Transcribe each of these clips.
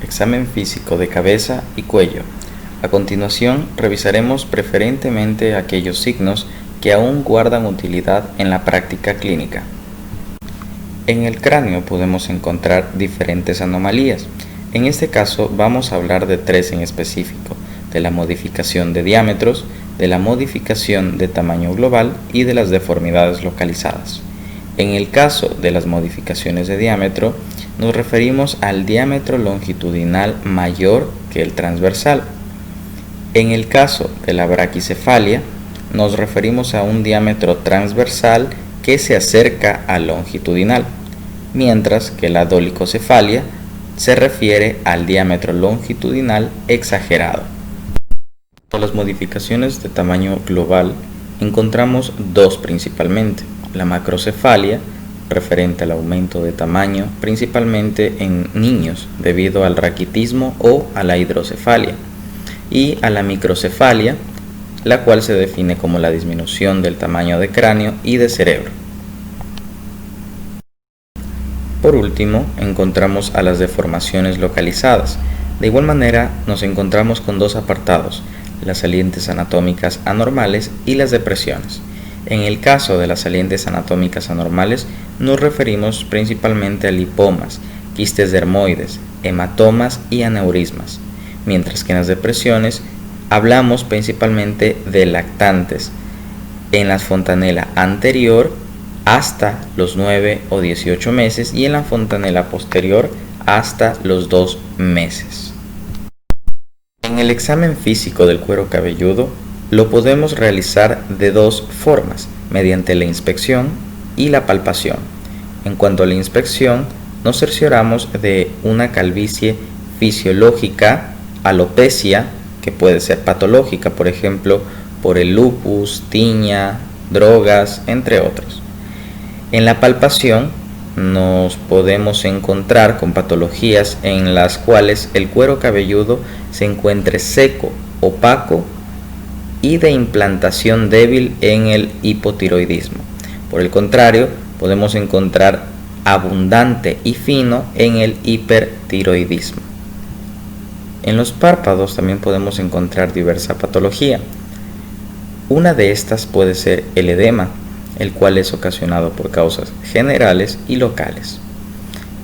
examen físico de cabeza y cuello. A continuación, revisaremos preferentemente aquellos signos que aún guardan utilidad en la práctica clínica. En el cráneo podemos encontrar diferentes anomalías. En este caso vamos a hablar de tres en específico: de la modificación de diámetros, de la modificación de tamaño global y de las deformidades localizadas. En el caso de las modificaciones de diámetro, nos referimos al diámetro longitudinal mayor que el transversal. En el caso de la braquicefalia, nos referimos a un diámetro transversal que se acerca al longitudinal, mientras que la dolicocefalia se refiere al diámetro longitudinal exagerado. Para las modificaciones de tamaño global encontramos dos principalmente: la macrocefalia, referente al aumento de tamaño principalmente en niños debido al raquitismo o a la hidrocefalia, y a la microcefalia, la cual se define como la disminución del tamaño de cráneo y de cerebro. Por último, encontramos a las deformaciones localizadas. De igual manera, nos encontramos con dos apartados: las salientes anatómicas anormales y las depresiones. En el caso de las salientes anatómicas anormales, nos referimos principalmente a lipomas, quistes dermoides, hematomas y aneurismas, mientras que en las depresiones hablamos principalmente de lactantes en la fontanela anterior hasta los 9 o 18 meses y en la fontanela posterior hasta los 2 meses. En el examen físico del cuero cabelludo lo podemos realizar de dos formas: mediante la inspección y la palpación. En cuanto a la inspección, nos cercioramos de una calvicie fisiológica, alopecia, que puede ser patológica, por ejemplo, por el lupus, tiña, drogas, entre otros. En la palpación nos podemos encontrar con patologías en las cuales el cuero cabelludo se encuentre seco, opaco y de implantación débil en el hipotiroidismo. Por el contrario, podemos encontrar abundante y fino en el hipertiroidismo. En los párpados también podemos encontrar diversa patología. Una de estas puede ser el edema, el cual es ocasionado por causas generales y locales.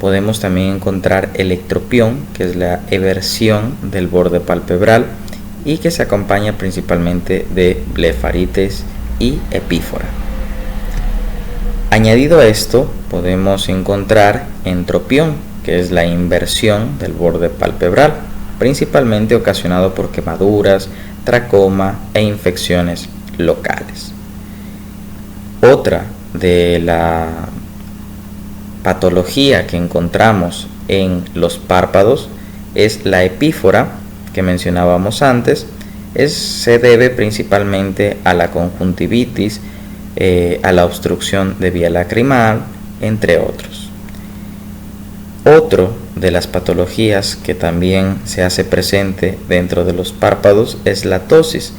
Podemos también encontrar el ectropión, que es la eversión del borde palpebral y que se acompaña principalmente de blefaritis y epífora. Añadido a esto, podemos encontrar entropión, que es la inversión del borde palpebral, principalmente ocasionado por quemaduras, tracoma e infecciones locales. Otra de la patología que encontramos en los párpados es la epífora, que mencionábamos antes. Se debe principalmente a la conjuntivitis, a la obstrucción de vía lacrimal, entre otros. Otro de las patologías que también se hace presente dentro de los párpados es la ptosis,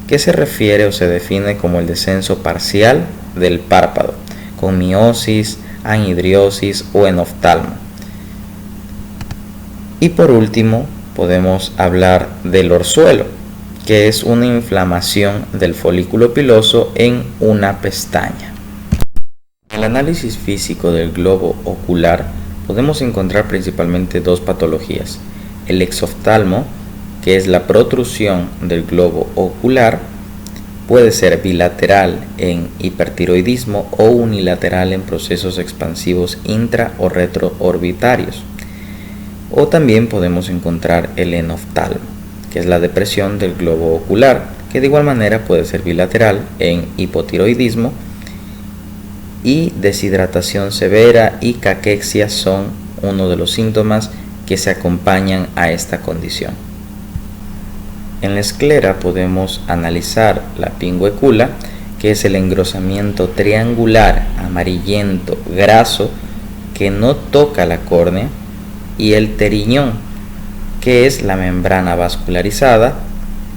que se refiere o se define como el descenso parcial del párpado, con miosis, anhidriosis o enoftalmo. Y por último, podemos hablar del orzuelo, que es una inflamación del folículo piloso en una pestaña. En el análisis físico del globo ocular podemos encontrar principalmente dos patologías: el exoftalmo, que es la protrusión del globo ocular, puede ser bilateral en hipertiroidismo o unilateral en procesos expansivos intra o retroorbitarios. O también podemos encontrar el enoftalmo, que es la depresión del globo ocular, que de igual manera puede ser bilateral en hipotiroidismo, y deshidratación severa y caquexia son uno de los síntomas que se acompañan a esta condición. En la esclera podemos analizar la pingüecula, que es el engrosamiento triangular amarillento graso que no toca la córnea, y el teriñón, que es la membrana vascularizada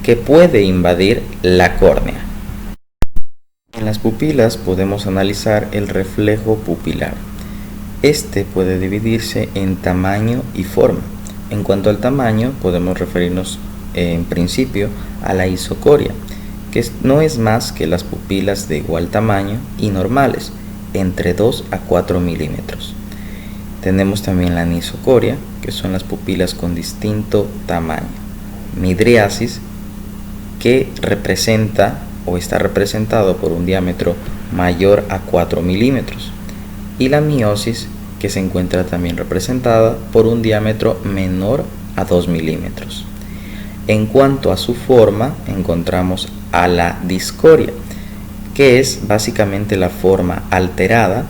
que puede invadir la córnea. En las pupilas podemos analizar el reflejo pupilar. Este puede dividirse en tamaño y forma. En cuanto al tamaño, podemos referirnos en principio a la isocoria, que no es más que las pupilas de igual tamaño y normales, entre 2 a 4 milímetros. Tenemos también la anisocoria, que son las pupilas con distinto tamaño. Midriasis, que representa o está representado por un diámetro mayor a 4 milímetros. Y la miosis, que se encuentra también representada por un diámetro menor a 2 milímetros. En cuanto a su forma, encontramos a la discoria, que es básicamente la forma alterada,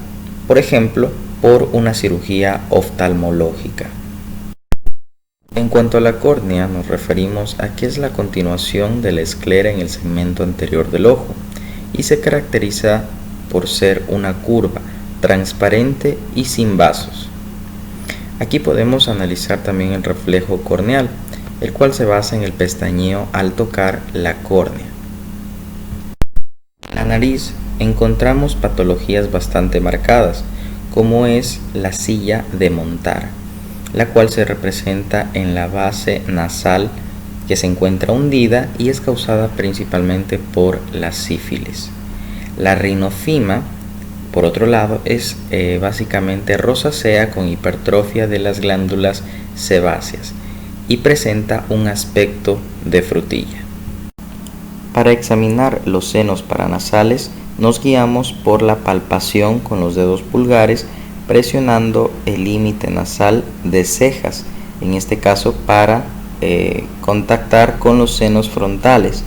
por ejemplo, por una cirugía oftalmológica. En cuanto a la córnea, nos referimos a que es la continuación de la esclera en el segmento anterior del ojo y se caracteriza por ser una curva transparente y sin vasos. Aquí podemos analizar también el reflejo corneal, el cual se basa en el pestañeo al tocar la córnea. En la nariz encontramos patologías bastante marcadas, como es la silla de montar, la cual se representa en la base nasal que se encuentra hundida y es causada principalmente por la sífilis. La rinofima, por otro lado, es básicamente rosácea con hipertrofia de las glándulas sebáceas y presenta un aspecto de frutilla. Para examinar los senos paranasales nos guiamos por la palpación con los dedos pulgares presionando el límite nasal de cejas, en este caso para contactar con los senos frontales,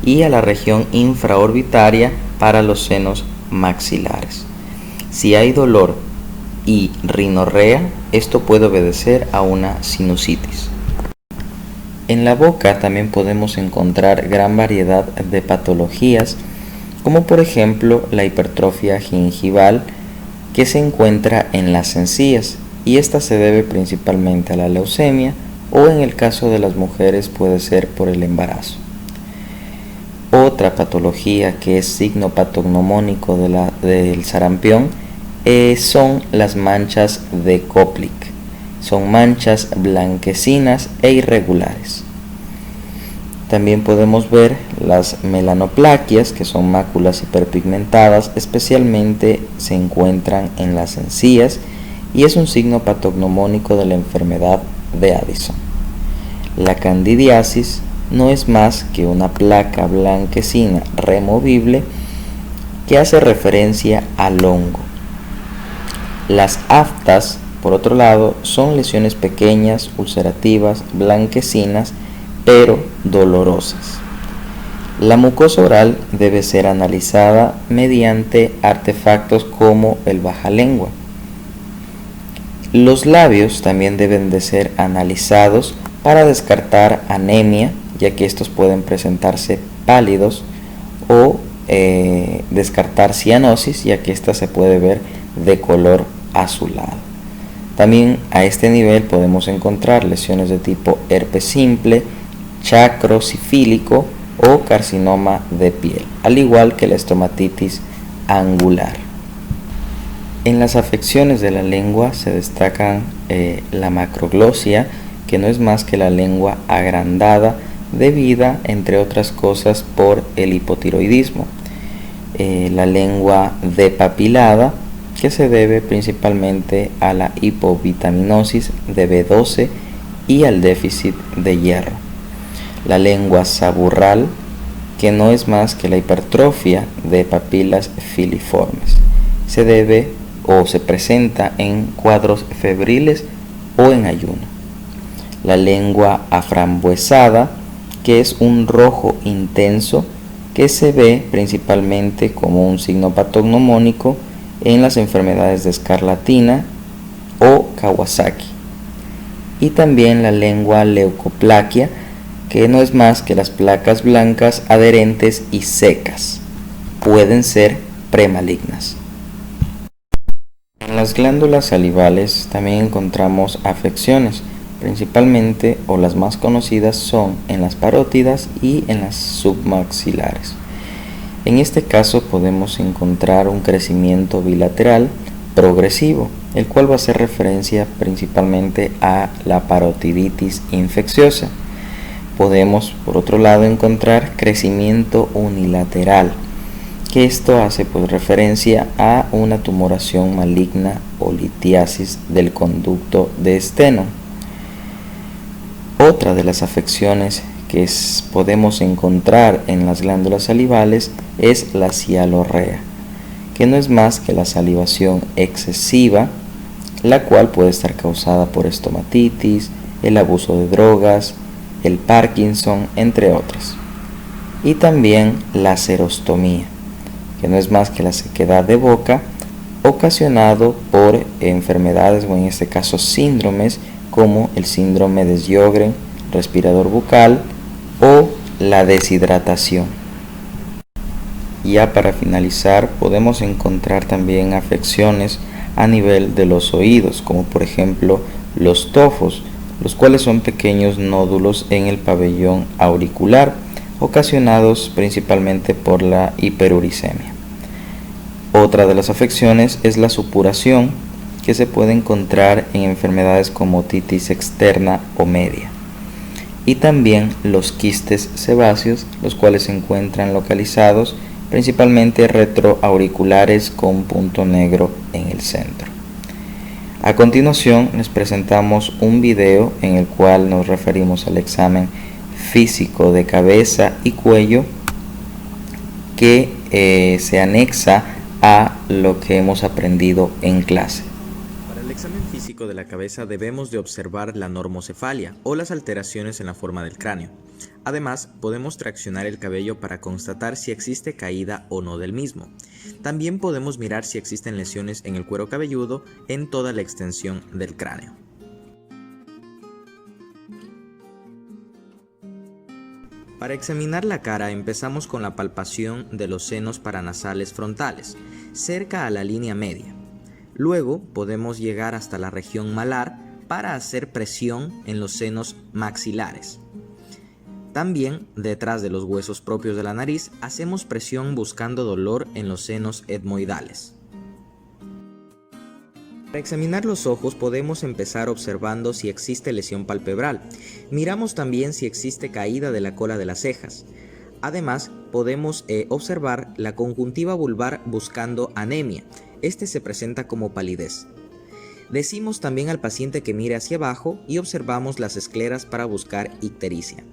y a la región infraorbitaria para los senos maxilares. Si hay dolor y rinorrea, esto puede obedecer a una sinusitis. En la boca también podemos encontrar gran variedad de patologías, como por ejemplo la hipertrofia gingival, que se encuentra en las encías, y esta se debe principalmente a la leucemia, o en el caso de las mujeres puede ser por el embarazo. Otra patología que es signo patognomónico del sarampión son las manchas de Koplik. Son manchas blanquecinas e irregulares. También podemos ver las melanoplaquias, que son máculas hiperpigmentadas, especialmente se encuentran en las encías y es un signo patognomónico de la enfermedad de Addison. La candidiasis no es más que una placa blanquecina removible que hace referencia al hongo. Las aftas, por otro lado, son lesiones pequeñas, ulcerativas, blanquecinas, pero dolorosas. La mucosa oral debe ser analizada mediante artefactos como el bajalengua. Los labios también deben de ser analizados para descartar anemia, ya que estos pueden presentarse pálidos, o descartar cianosis, ya que esta se puede ver de color azulado. También a este nivel podemos encontrar lesiones de tipo herpes simple, chacro sifílico o carcinoma de piel, al igual que la estomatitis angular. En las afecciones de la lengua se destacan la macroglosia, que no es más que la lengua agrandada debida, entre otras cosas, por el hipotiroidismo. La lengua depapilada, que se debe principalmente a la hipovitaminosis de B12 y al déficit de hierro. La lengua saburral, que no es más que la hipertrofia de papilas filiformes. Se debe o se presenta en cuadros febriles o en ayuno. La lengua aframbuesada, que es un rojo intenso que se ve principalmente como un signo patognomónico en las enfermedades de escarlatina o Kawasaki. Y también la lengua leucoplaquia, que no es más que las placas blancas adherentes y secas. Pueden ser premalignas. En las glándulas salivales también encontramos afecciones, principalmente, o las más conocidas son en las parótidas y en las submaxilares. En este caso podemos encontrar un crecimiento bilateral progresivo, el cual va a hacer referencia principalmente a la parotiditis infecciosa. Podemos, por otro lado, encontrar crecimiento unilateral, que esto hace referencia a una tumoración maligna o litiasis del conducto de esteno. Otra de las afecciones que podemos encontrar en las glándulas salivales es la cialorrea, que no es más que la salivación excesiva, la cual puede estar causada por estomatitis, el abuso de drogas, el Parkinson, entre otras. Y también la serostomía, que no es más que la sequedad de boca ocasionado por enfermedades o en este caso síndromes como el síndrome de Sjögren, respirador bucal o la deshidratación. Ya para finalizar, podemos encontrar también afecciones a nivel de los oídos, como por ejemplo los tofos, los cuales son pequeños nódulos en el pabellón auricular, ocasionados principalmente por la hiperuricemia. Otra de las afecciones es la supuración, que se puede encontrar en enfermedades como otitis externa o media. Y también los quistes sebáceos, los cuales se encuentran localizados principalmente retroauriculares con punto negro en el centro. A continuación les presentamos un video en el cual nos referimos al examen físico de cabeza y cuello que se anexa a lo que hemos aprendido en clase. Para el examen físico de la cabeza debemos de observar la normocefalia o las alteraciones en la forma del cráneo. Además, podemos traccionar el cabello para constatar si existe caída o no del mismo. También podemos mirar si existen lesiones en el cuero cabelludo en toda la extensión del cráneo. Para examinar la cara empezamos con la palpación de los senos paranasales frontales, cerca a la línea media. Luego podemos llegar hasta la región malar para hacer presión en los senos maxilares. También, detrás de los huesos propios de la nariz, hacemos presión buscando dolor en los senos etmoidales. Para examinar los ojos podemos empezar observando si existe lesión palpebral. Miramos también si existe caída de la cola de las cejas. Además, podemos observar la conjuntiva vulvar buscando anemia. Este se presenta como palidez. Decimos también al paciente que mire hacia abajo y observamos las escleras para buscar ictericia.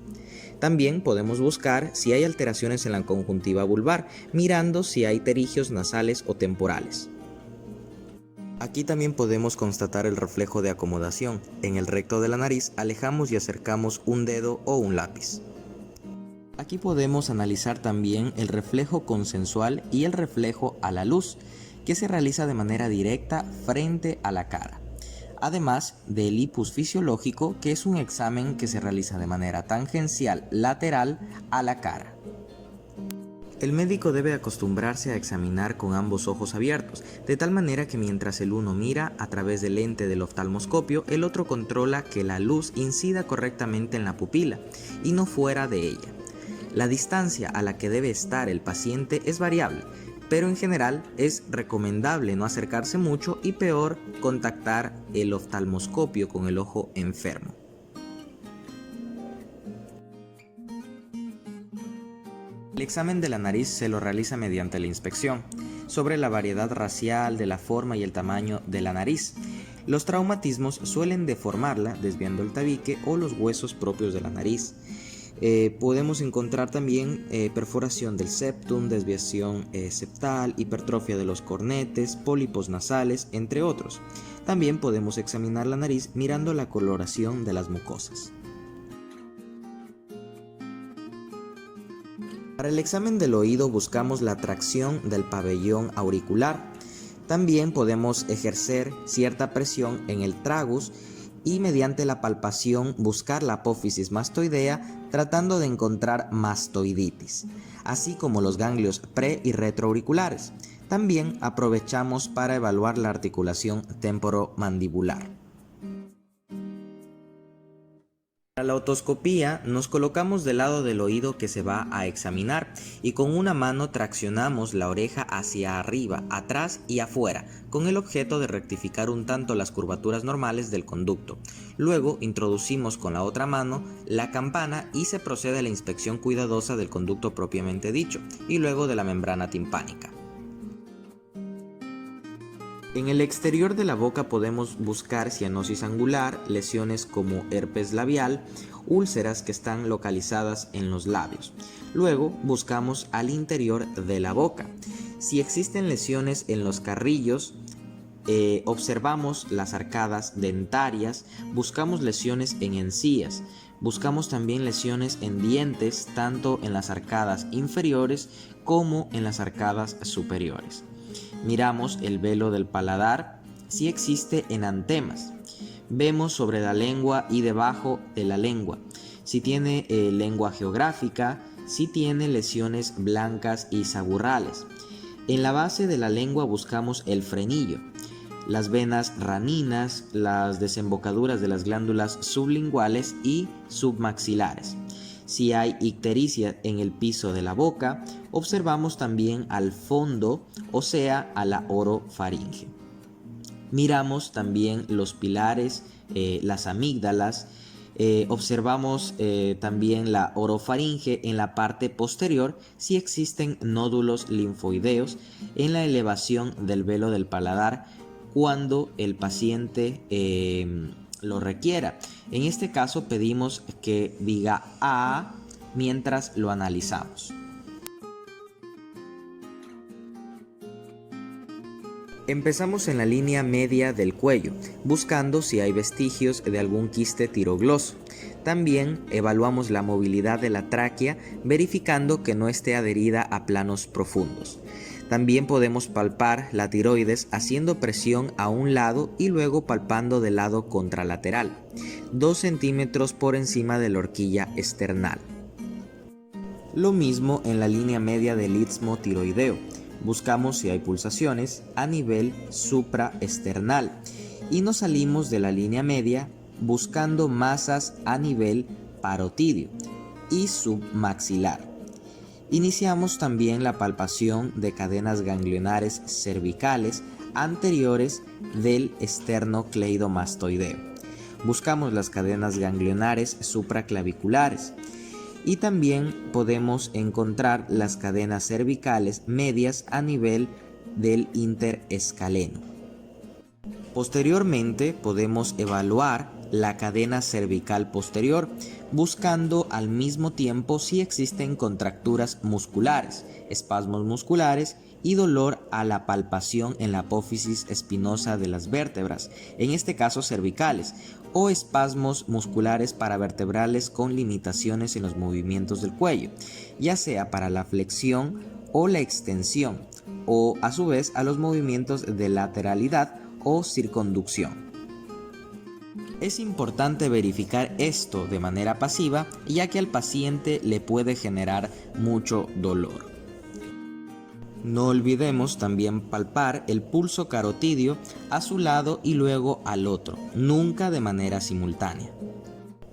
También podemos buscar si hay alteraciones en la conjuntiva vulvar, mirando si hay pterigios nasales o temporales. Aquí también podemos constatar el reflejo de acomodación. En el recto de la nariz alejamos y acercamos un dedo o un lápiz. Aquí podemos analizar también el reflejo consensual y el reflejo a la luz, que se realiza de manera directa frente a la cara. Además del ipus fisiológico, que es un examen que se realiza de manera tangencial lateral a la cara. El médico debe acostumbrarse a examinar con ambos ojos abiertos, de tal manera que mientras el uno mira a través del lente del oftalmoscopio, el otro controla que la luz incida correctamente en la pupila y no fuera de ella. La distancia a la que debe estar el paciente es variable, pero en general es recomendable no acercarse mucho y peor contactar el oftalmoscopio con el ojo enfermo. El examen de la nariz se lo realiza mediante la inspección sobre la variedad racial de la forma y el tamaño de la nariz. Los traumatismos suelen deformarla desviando el tabique o los huesos propios de la nariz. Podemos encontrar también perforación del septum, desviación septal, hipertrofia de los cornetes, pólipos nasales, entre otros. También podemos examinar la nariz mirando la coloración de las mucosas. Para el examen del oído buscamos la tracción del pabellón auricular. También podemos ejercer cierta presión en el tragus y mediante la palpación buscar la apófisis mastoidea tratando de encontrar mastoiditis, así como los ganglios pre- y retroauriculares. También aprovechamos para evaluar la articulación temporomandibular. Para la otoscopía nos colocamos del lado del oído que se va a examinar y con una mano traccionamos la oreja hacia arriba, atrás y afuera, con el objeto de rectificar un tanto las curvaturas normales del conducto. Luego introducimos con la otra mano la campana y se procede a la inspección cuidadosa del conducto propiamente dicho y luego de la membrana timpánica. En el exterior de la boca podemos buscar cianosis angular, lesiones como herpes labial, úlceras que están localizadas en los labios. Luego buscamos al interior de la boca. Si existen lesiones en los carrillos, observamos las arcadas dentarias, buscamos lesiones en encías, buscamos también lesiones en dientes, tanto en las arcadas inferiores como en las arcadas superiores. Miramos el velo del paladar si existe en antemas. Vemos sobre la lengua y debajo de la lengua si tiene lengua geográfica, si tiene lesiones blancas y saburrales. En la base de la lengua buscamos el frenillo, las venas raninas, las desembocaduras de las glándulas sublinguales y submaxilares. Si hay ictericia en el piso de la boca, observamos también al fondo, o sea, a la orofaringe. Miramos también los pilares, las amígdalas, observamos también la orofaringe en la parte posterior si existen nódulos linfoideos en la elevación del velo del paladar cuando el paciente lo requiera. En este caso pedimos que diga A mientras lo analizamos. Empezamos en la línea media del cuello, buscando si hay vestigios de algún quiste tirogloso. También evaluamos la movilidad de la tráquea, verificando que no esté adherida a planos profundos. También podemos palpar la tiroides haciendo presión a un lado y luego palpando del lado contralateral, 2 centímetros por encima de la horquilla esternal. Lo mismo en la línea media del istmo tiroideo. Buscamos si hay pulsaciones a nivel supraesternal y nos salimos de la línea media buscando masas a nivel parotidio y submaxilar. Iniciamos también la palpación de cadenas ganglionares cervicales anteriores del esternocleidomastoideo. Buscamos las cadenas ganglionares supraclaviculares y también podemos encontrar las cadenas cervicales medias a nivel del interescaleno. Posteriormente podemos evaluar la cadena cervical posterior, buscando al mismo tiempo si existen contracturas musculares, espasmos musculares y dolor a la palpación en la apófisis espinosa de las vértebras, en este caso cervicales, o espasmos musculares paravertebrales con limitaciones en los movimientos del cuello, ya sea para la flexión o la extensión, o a su vez a los movimientos de lateralidad o circunducción. Es importante verificar esto de manera pasiva, ya que al paciente le puede generar mucho dolor. No olvidemos también palpar el pulso carotidio a su lado y luego al otro, nunca de manera simultánea.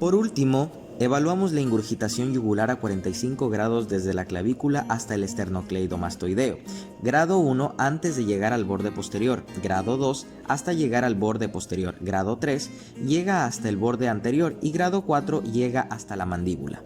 Por último, evaluamos la ingurgitación yugular a 45 grados desde la clavícula hasta el esternocleidomastoideo. Grado 1 antes de llegar al borde posterior, grado 2 hasta llegar al borde posterior, grado 3 llega hasta el borde anterior y grado 4 llega hasta la mandíbula.